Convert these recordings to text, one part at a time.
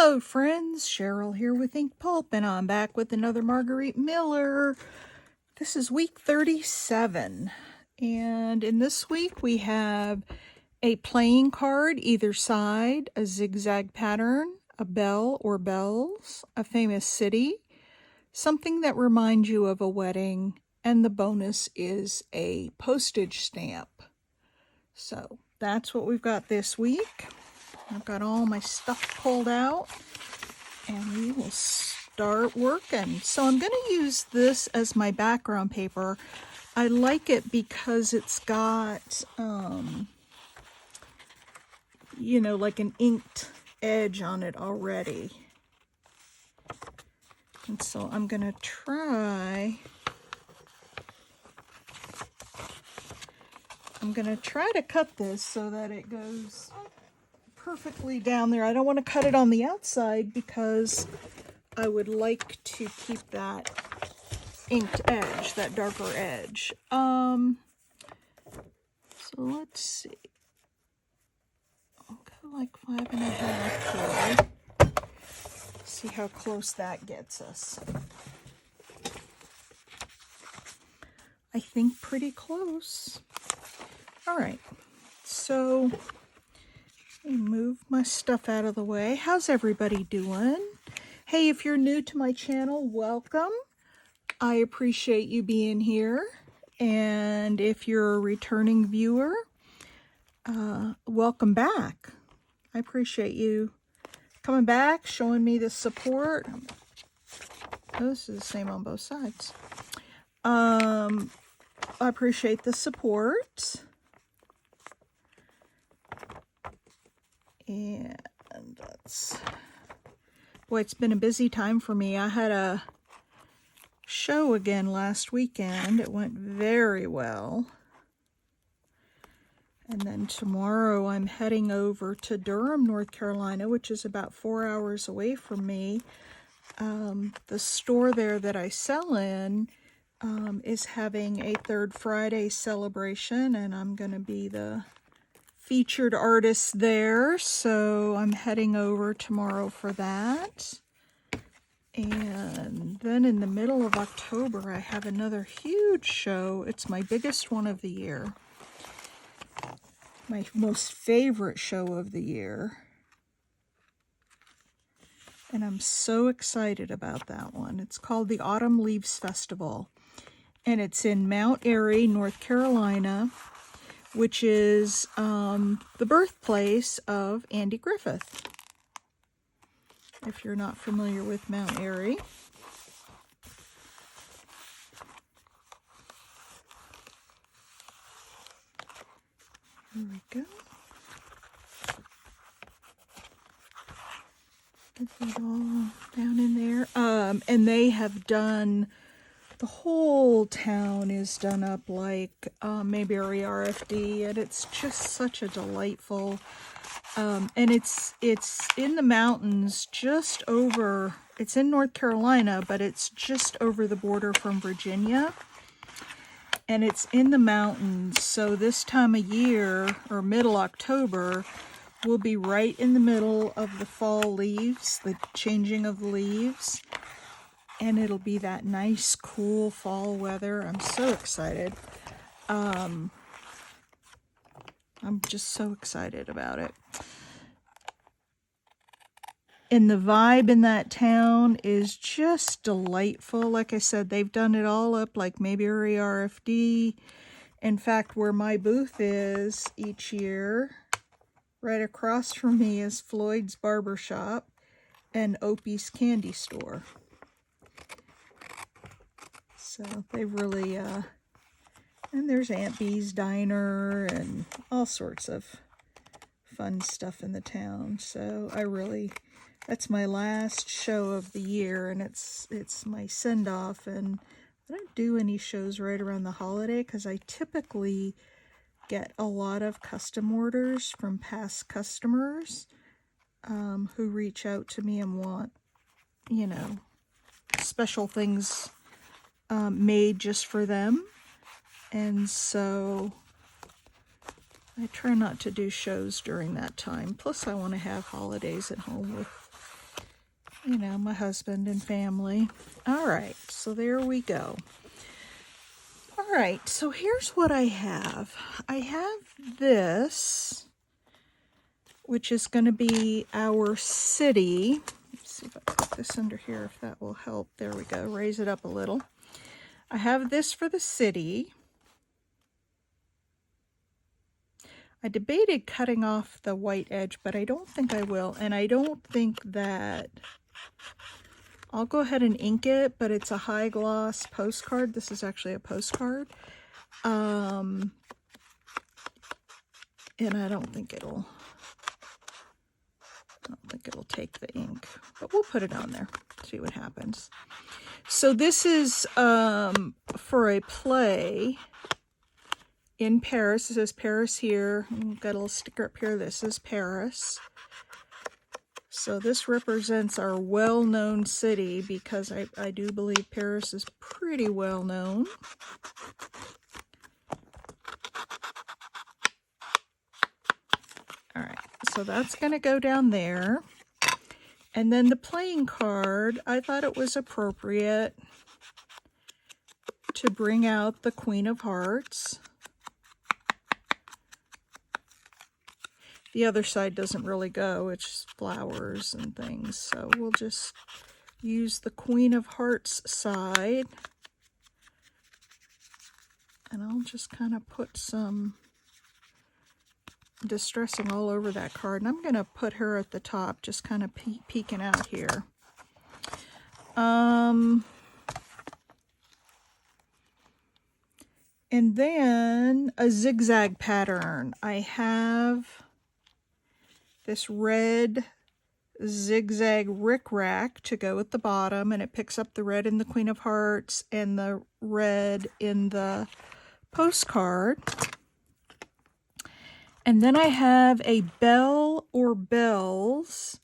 Hello friends, Cheryl here with Ink Pulp, and I'm back with another Margarete Miller. This is week 37, and in this week we have a playing card either side, a zigzag pattern, a bell or bells, a famous city, something that reminds you of a wedding, and the bonus is a postage stamp. So that's what we've got this week. I've got all my stuff pulled out and we will start working. So I'm going to use this as my background paper. I like it because it's got, you know, like an inked edge on it already. And so I'm going to try to cut this so that it goes perfectly down there. I don't want to cut it on the outside because I would like to keep that inked edge, that darker edge. So let's see. I'll go like 5.5 here. See how close that gets us. I think pretty close. All right, so let me move my stuff out of the way. How's everybody doing? Hey, if you're new to my channel, welcome. I appreciate you being here. And if you're a returning viewer, welcome back. I appreciate you coming back, showing me the support. Oh, this is the same on both sides. I appreciate the support. And that's, boy, it's been a busy time for me. I had a show again last weekend. It went very well. And then tomorrow I'm heading over to Durham, North Carolina, which is about 4 hours away from me. The store there that I sell in is having a Third Friday celebration, and I'm going to be the featured artist there, so I'm heading over tomorrow for that. And then in the middle of October, I have another huge show. It's my biggest one of the year. My most favorite show of the year. And I'm so excited about that one. It's called the Autumn Leaves Festival. And it's in Mount Airy, North Carolina, which is the birthplace of Andy Griffith. If you're not familiar with Mount Airy. Here we go. Get that all down in there. And they have done, the whole town is done up like Mayberry RFD, and it's just such a delightful, and it's in the mountains just over, it's in North Carolina, but it's just over the border from Virginia, and it's in the mountains, so this time of year, or middle October, we'll be right in the middle of the fall leaves, the changing of the leaves. And it'll be that nice, cool fall weather. I'm so excited. I'm just so excited about it. And the vibe in that town is just delightful. Like I said, they've done it all up like Mayberry RFD. In fact, where my booth is each year, right across from me is Floyd's Barbershop and Opie's Candy Store. So they really, and there's Aunt Bee's Diner and all sorts of fun stuff in the town. So I really, that's my last show of the year, and it's my send-off. And I don't do any shows right around the holiday because I typically get a lot of custom orders from past customers who reach out to me and want, you know, special things made just for them. And so I try not to do shows during that time. Plus I want to have holidays at home with you know, my husband and family. All right, so there we go. All right, so here's what I have. I have this, which is going to be our city. Let's see if I put this under here, if that will help. There we go, raise it up a little. I have this for the city. I debated cutting off the white edge, but I don't think I will, and I don't think that... I'll go ahead and ink it, but it's a high gloss postcard. This is actually a postcard. And I don't think it'll take the ink, but we'll put it on there, see what happens. So this is for a play in Paris. It says Paris here. We've got a little sticker up here. This is Paris. So this represents our well-known city, because I do believe Paris is pretty well known. All right, so that's going to go down there. And then the playing card, I thought it was appropriate to bring out the Queen of Hearts. The other side doesn't really go, it's just flowers and things. So we'll just use the Queen of Hearts side. And I'll just kind of put some distressing all over that card. And I'm going to put her at the top, just kind of peeking out here. And then a zigzag pattern. I have this red zigzag rickrack to go at the bottom, and it picks up the red in the Queen of Hearts and the red in the postcard. And then I have a bell or bells,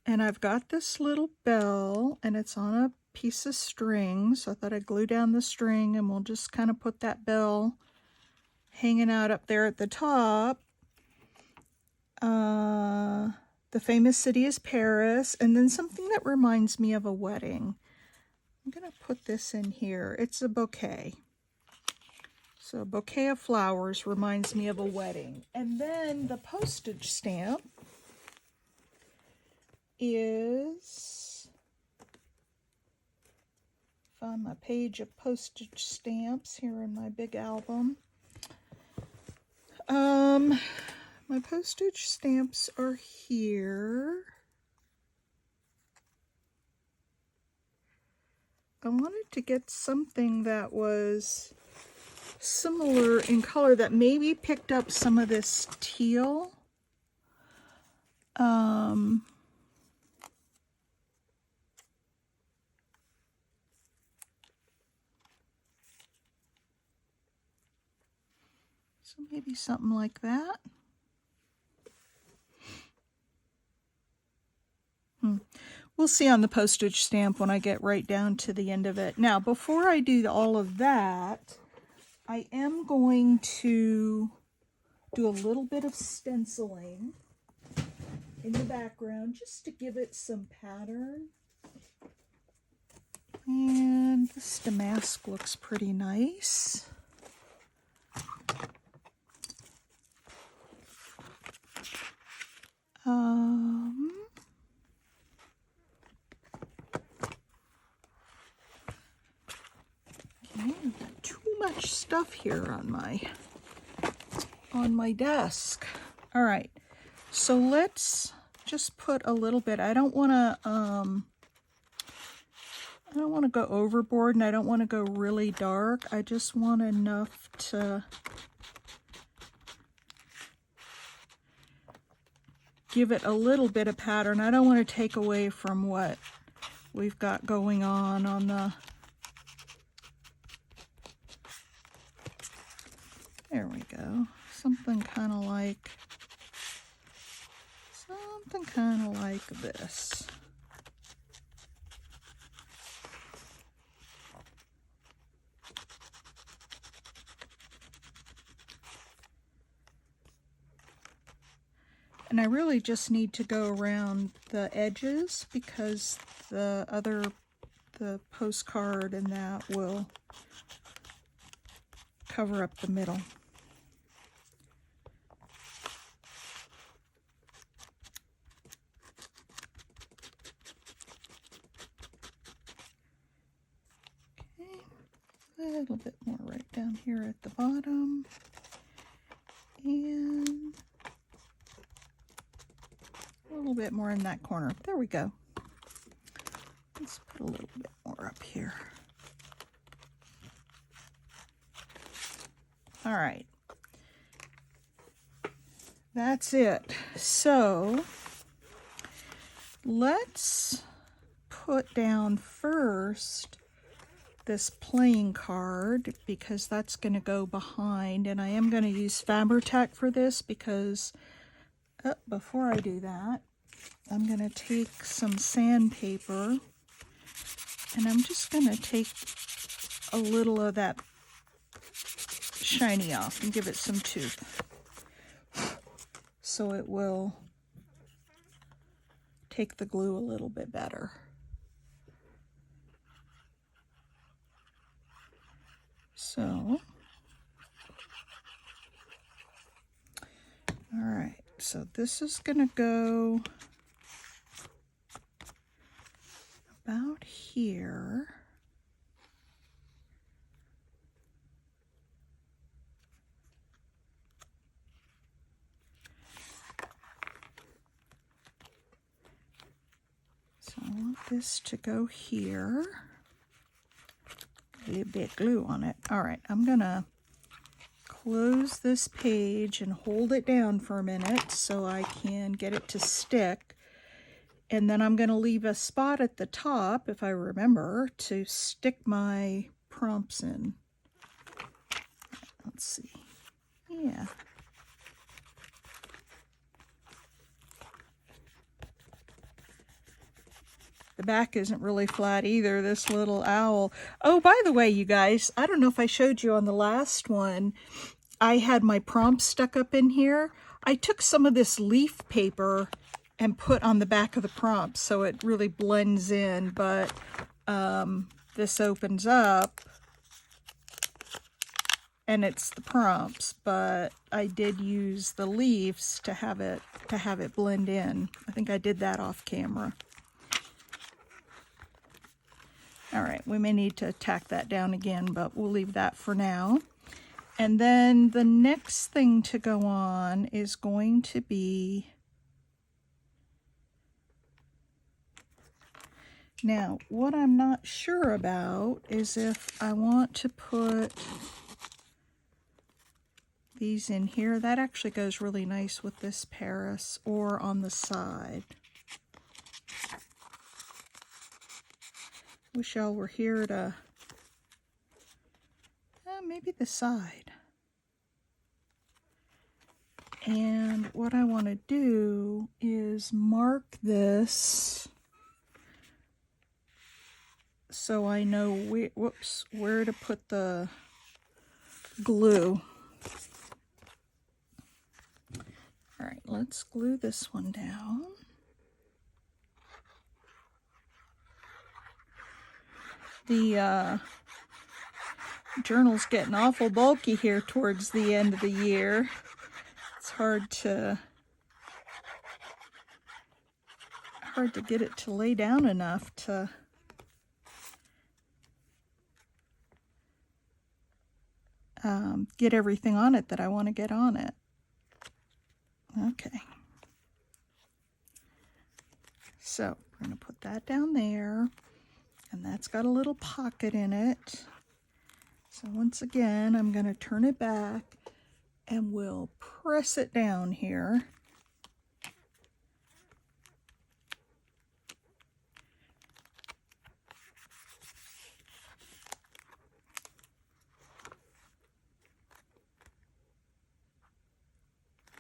and I've got this little bell, and it's on a piece of string, so I thought I'd glue down the string, and we'll just kind of put that bell hanging out up there at the top. The famous city is Paris, and then something that reminds me of a wedding. I'm going to put this in here. It's a bouquet. So a bouquet of flowers reminds me of a wedding. And then the postage stamp is... Found my page of postage stamps here in my big album. My postage stamps are here. I wanted to get something that was similar in color, that maybe picked up some of this teal. So maybe something like that. We'll see on the postage stamp when I get right down to the end of it. Now, before I do all of that, I am going to do a little bit of stenciling in the background just to give it some pattern. And this damask looks pretty nice. Okay, I've got too much stuff here on my desk. All right, so let's just put a little bit. I don't want to go overboard, and I don't want to go really dark. I just want enough to give it a little bit of pattern. I don't want to take away from what we've got going on the... There we go. Something kind of like this. And I really just need to go around the edges because the postcard and that will cover up the middle. Okay, a little bit more right down here at the bottom. And a little bit more in that corner. There we go. Let's put a little bit more up here. All right. That's it. So let's put down first this playing card because that's going to go behind, and I am going to use Fabri-Tac for this because before I do that, I'm going to take some sandpaper and I'm just going to take a little of that shiny off and give it some tooth so it will take the glue a little bit better. So, all right, so this is going to go about here. So I want this to go here. A bit of glue on it. All right, I'm gonna close this page and hold it down for a minute so I can get it to stick. And then I'm gonna leave a spot at the top, if I remember, to stick my prompts in. Let's see. Yeah. The back isn't really flat either, this little owl. Oh, by the way, you guys, I don't know if I showed you on the last one, I had my prompts stuck up in here. I took some of this leaf paper and put on the back of the prompt so it really blends in, but this opens up and it's the prompts, but I did use the leaves to have it blend in. I think I did that off camera. All right, we may need to tack that down again, but we'll leave that for now. And then the next thing to go on is going to be, now what I'm not sure about is if I want to put these in here. That actually goes really nice with this Paris, or on the side. Wish y'all were here to, maybe the side. And what I want to do is mark this so I know where to put the glue. All right, let's glue this one down. The journal's getting awful bulky here towards the end of the year. It's hard to get it to lay down enough to get everything on it that I want to get on it. Okay. So we're going to put that down there. And that's got a little pocket in it. So once again, I'm going to turn it back and we'll press it down here.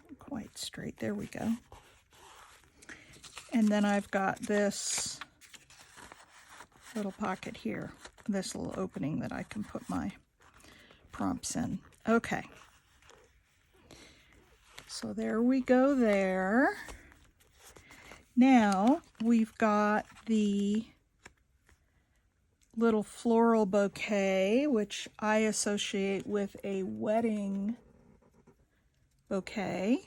Not quite straight. There we go. And then I've got this little pocket here, this little opening that I can put my prompts in. Okay. So there we go there. Now we've got the little floral bouquet, which I associate with a wedding bouquet.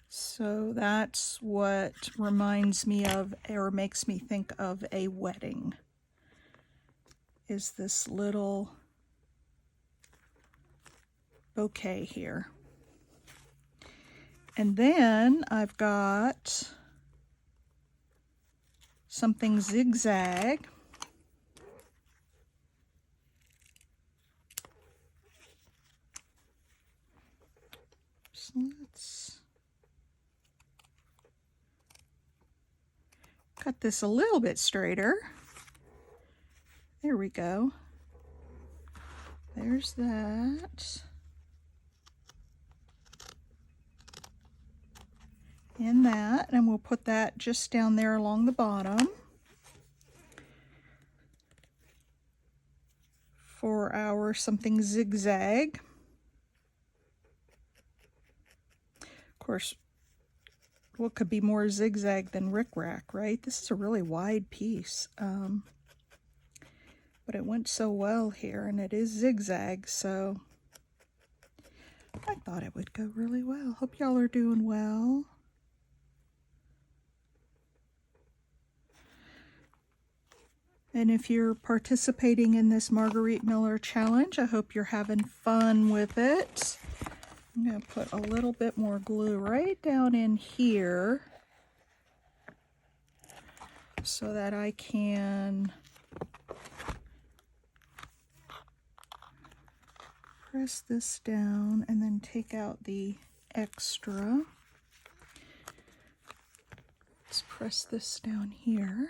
So that's what reminds me of, or makes me think of, a wedding, is this little bouquet here. And then I've got something zigzag. So let's cut this a little bit straighter. There we go. There's that. And that, and we'll put that just down there along the bottom for our something zigzag. Of course, what could be more zigzag than rickrack, right? This is a really wide piece, but it went so well here, and it is zigzag, so I thought it would go really well. Hope y'all are doing well. And if you're participating in this Margarete Miller challenge, I hope you're having fun with it. I'm going to put a little bit more glue right down in here so that I can press this down and then take out the extra. Let's press this down here.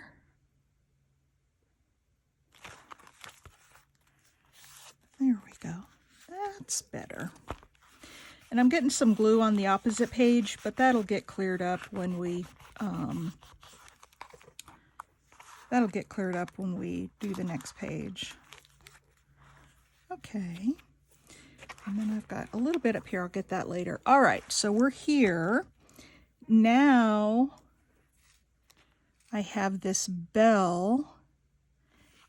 There we go. That's better. And I'm getting some glue on the opposite page, but that'll get cleared up when we do the next page. Okay. And then I've got a little bit up here. I'll get that later. All right, so we're here. Now I have this bell,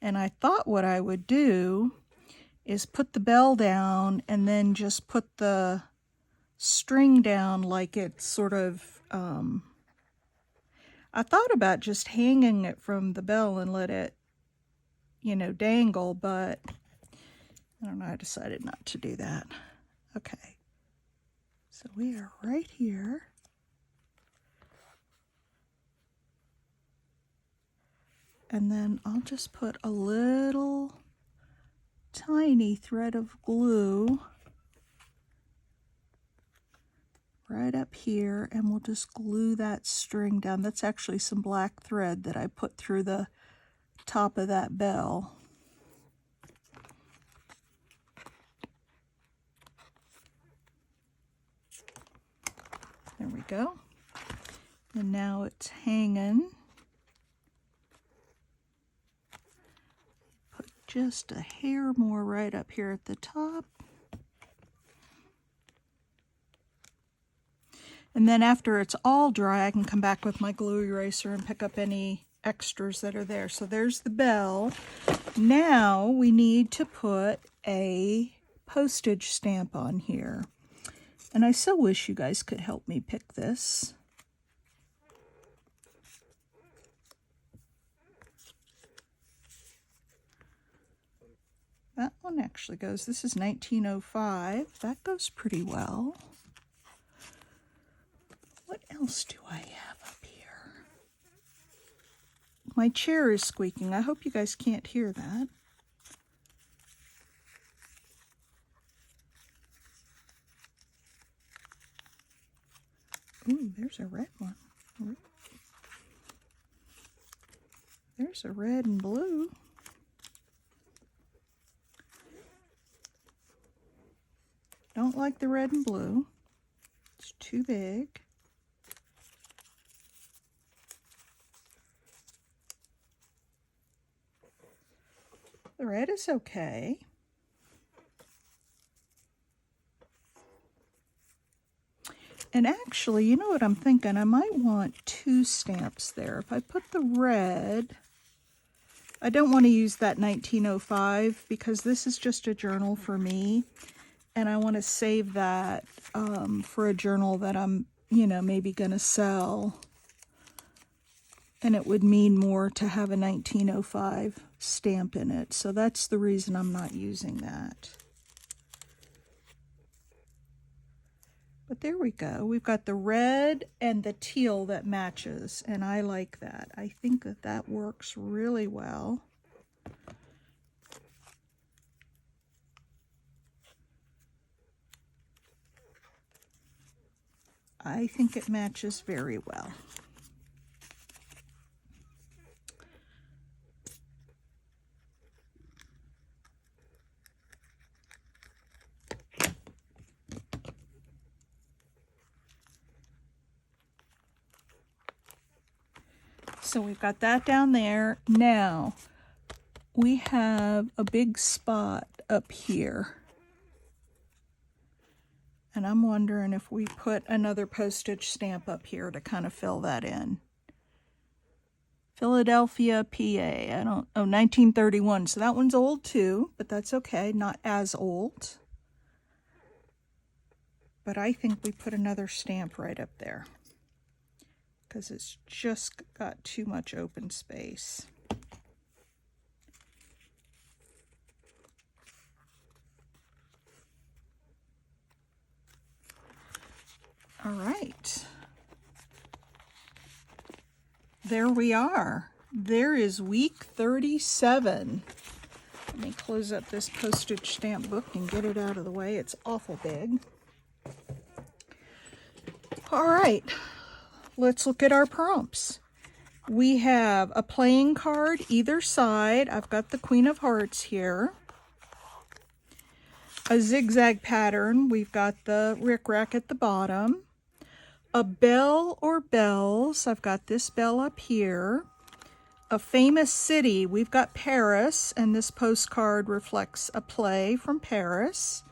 and I thought what I would do is put the bell down and then just put the string down like it's sort of, I thought about just hanging it from the bell and let it, you know, dangle, but I don't know, I decided not to do that. Okay, so we are right here. And then I'll just put a little tiny thread of glue right up here, and we'll just glue that string down. That's actually some black thread that I put through the top of that bell. There we go. And now it's hanging. Put just a hair more right up here at the top. And then after it's all dry, I can come back with my glue eraser and pick up any extras that are there. So there's the bell. Now we need to put a postage stamp on here. And I so wish you guys could help me pick this. That one actually goes, this is 1905. That goes pretty well. What else do I have up here? My chair is squeaking. I hope you guys can't hear that. Ooh, there's a red one. There's a red and blue. Don't like the red and blue. It's too big. red is okay. And actually, you know what I'm thinking? I might want 2 stamps there. If I put the red, I don't want to use that 1905 because this is just a journal for me. And I want to save that for a journal that I'm, you know, maybe going to sell. And it would mean more to have a 1905 stamp in it. So that's the reason I'm not using that. But there we go. We've got the red and the teal that matches. And I like that. I think that that works really well. I think it matches very well. So we've got that down there. Now we have a big spot up here. And I'm wondering if we put another postage stamp up here to kind of fill that in. Philadelphia, PA. 1931. So that one's old too, but that's okay. Not as old. But I think we put another stamp right up there because it's just got too much open space. All right. There we are. There is week 37. Let me close up this postage stamp book and get it out of the way. It's awful big. All right. Let's look at our prompts. We have a playing card either side. I've got the Queen of Hearts here. A zigzag pattern. We've got the rickrack at the bottom. A bell or bells. I've got this bell up here. A famous city. We've got Paris, and this postcard reflects a play from Paris.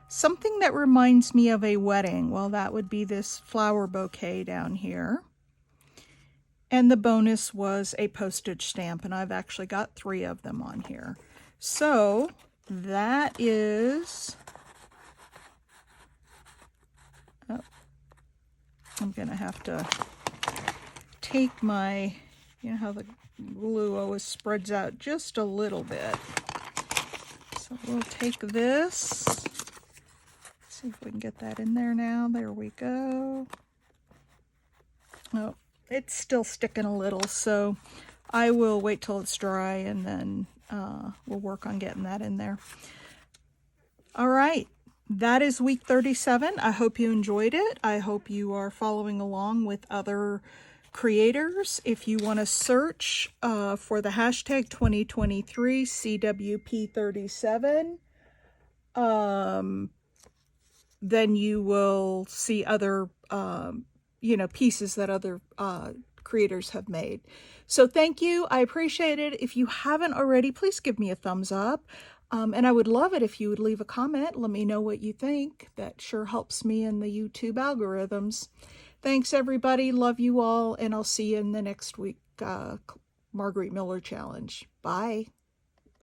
Something that reminds me of a wedding. Well, that would be this flower bouquet down here. And the bonus was a postage stamp, and I've actually got 3 of them on here. So that is... Oh, I'm going to have to take my... You know how the glue always spreads out just a little bit. So we'll take this. See if we can get that in there now. There we go. Oh, it's still sticking a little, so I will wait till it's dry and then we'll work on getting that in there. All right, that is week 37. I hope you enjoyed it. I hope you are following along with other creators. If you want to search for the hashtag 2023 CWP37, then you will see other pieces that other creators have made. So thank you. I appreciate it. If you haven't already, please give me a thumbs up. And I would love it if you would leave a comment. Let me know what you think. That sure helps me in the YouTube algorithms. Thanks, everybody. Love you all. And I'll see you in the next week Margarete Miller challenge. Bye.